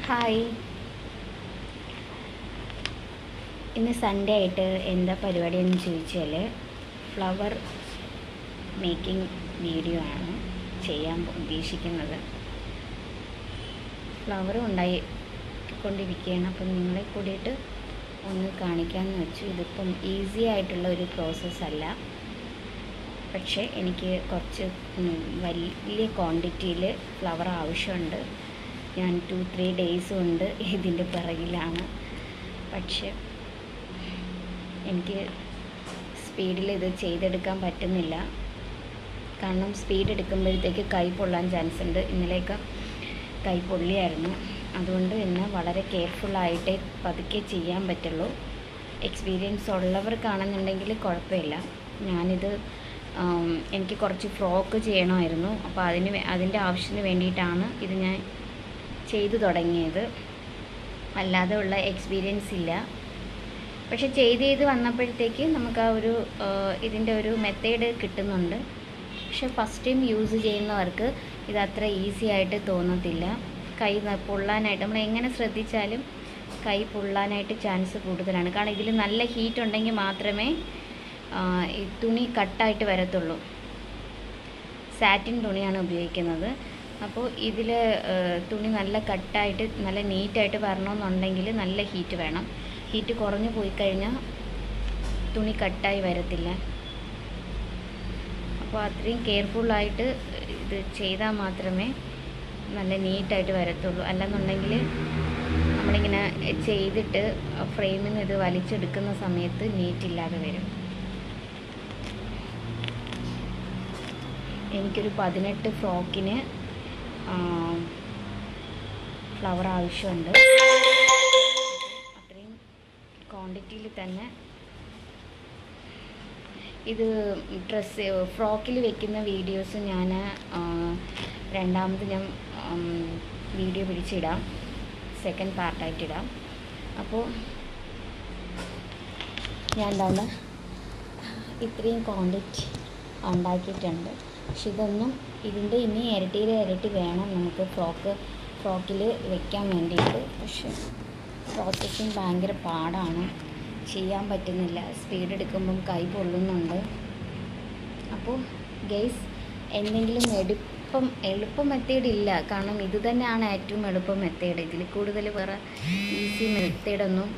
Hi, ഇന്ന് Sunday ആയിട്ട് എന്താ പരിപാടി എന്ന് ചോദിച്ചാൽ ഫ്ലവർ മേക്കിംഗ് വീഡിയോ ആണ് ചെയ്യാൻ ഉദ്ദേശിക്കുന്നത്. ഫ്ലവർ ഉണ്ടായിക്കൊണ്ടിരിക്കുകയാണ്. അപ്പം നിങ്ങളെ കൂടിയിട്ട് ഒന്ന് കാണിക്കാമെന്ന് വെച്ചു. ഇതിപ്പം ഈസി ആയിട്ടുള്ള ഒരു പ്രോസസ്സല്ല, പക്ഷേ എനിക്ക് കുറച്ച് വലിയ ക്വാണ്ടിറ്റിയിൽ ഫ്ലവർ ആവശ്യമുണ്ട്. ഞാൻ 2-3 ഡേയ്സ് കൊണ്ട് ഇതിൻ്റെ പിറകിലാണ്. പക്ഷെ എനിക്ക് സ്പീഡിൽ ഇത് ചെയ്തെടുക്കാൻ പറ്റുന്നില്ല. കാരണം സ്പീഡ് എടുക്കുമ്പോഴത്തേക്ക് കൈ പൊള്ളാൻ ചാൻസ് ഉണ്ട്. ഇന്നലെയൊക്കെ കൈ പൊള്ളിയായിരുന്നു. അതുകൊണ്ട് തന്നെ വളരെ കെയർഫുള്ളായിട്ടേ പതുക്കെ ചെയ്യാൻ പറ്റുള്ളൂ. എക്സ്പീരിയൻസ് ഉള്ളവർക്കാണെന്നുണ്ടെങ്കിൽ കുഴപ്പമില്ല. ഞാനിത് എനിക്ക് കുറച്ച് ഫ്രോക്ക് ചെയ്യണമായിരുന്നു. അപ്പോൾ അതിൻ്റെ ആവശ്യത്തിന് വേണ്ടിയിട്ടാണ് ഇത് ഞാൻ ചെയ്തു തുടങ്ങിയത്. അല്ലാതെ ഉള്ള എക്സ്പീരിയൻസ് ഇല്ല. പക്ഷെ ചെയ്ത് വന്നപ്പോഴത്തേക്ക് നമുക്ക് ആ ഒരു ഇതിൻ്റെ ഒരു മെത്തേഡ് കിട്ടുന്നുണ്ട്. പക്ഷെ ഫസ്റ്റ് ടൈം യൂസ് ചെയ്യുന്നവർക്ക് ഇത് അത്ര ഈസി ആയിട്ട് തോന്നത്തില്ല. കൈ പൊള്ളാനായിട്ട് നമ്മൾ എങ്ങനെ ശ്രദ്ധിച്ചാലും കൈ പൊള്ളാനായിട്ട് ചാൻസ് കൂടുതലാണ്. കാരണം ഇതിൽ നല്ല ഹീറ്റ് ഉണ്ടെങ്കിൽ മാത്രമേ ഈ തുണി കട്ടായിട്ട് വരത്തുള്ളൂ. സാറ്റിൻ തുണിയാണ് ഉപയോഗിക്കുന്നത്. അപ്പോൾ ഇതിൽ തുണി നല്ല കട്ടായിട്ട് നല്ല നീറ്റായിട്ട് വരണമെന്നുണ്ടെങ്കിൽ നല്ല ഹീറ്റ് വേണം. ഹീറ്റ് കുറഞ്ഞു പോയി കഴിഞ്ഞാൽ തുണി കട്ടായി വരത്തില്ല. അപ്പോൾ അത്രയും കെയർഫുള്ളായിട്ട് ഇത് ചെയ്താൽ മാത്രമേ നല്ല നീറ്റായിട്ട് വരത്തുള്ളൂ. അല്ലെന്നുണ്ടെങ്കിൽ നമ്മളിങ്ങനെ ചെയ്തിട്ട് ഫ്രെയിമിൽ നിന്ന് ഇത് വലിച്ചെടുക്കുന്ന സമയത്ത് നീറ്റില്ലാതെ വരും. എനിക്കൊരു 18 ഫ്രോക്കിന് ഫ്ലവർ ആവശ്യമുണ്ട്. അത്രയും ക്വാണ്ടിറ്റിയിൽ തന്നെ ഇത് ഫ്രോക്കിൽ വെക്കുന്ന വീഡിയോസ് ഞാൻ രണ്ടാമത് ഞാൻ വീഡിയോ പിടിച്ചിടാം, സെക്കൻഡ് പാർട്ടായിട്ടിടാം. അപ്പോൾ ഞാൻ എന്താണ് ഇത്രയും ക്വാണ്ടിറ്റി ഉണ്ടാക്കിയിട്ടുണ്ട്. പക്ഷെ ഇതൊന്നും ഇതിൻ്റെ ഇനി ഇരട്ടി വേണം നമുക്ക് ഫ്രോക്കിൽ വെക്കാൻ വേണ്ടിയിട്ട്. പക്ഷെ പ്രോസസ്സിങ് ഭയങ്കര പാടാണ്, ചെയ്യാൻ പറ്റുന്നില്ല. സ്പീഡ് എടുക്കുമ്പം കൈ പൊള്ളുന്നുണ്ട്. അപ്പോൾ ഗൈസ്, എന്തെങ്കിലും എളുപ്പം മെത്തേഡ് ഇല്ല. കാരണം ഇത് തന്നെയാണ് ഏറ്റവും എളുപ്പം മെത്തേഡ്. ഇതിൽ കൂടുതൽ വേറെ ഈസി മെത്തേഡൊന്നും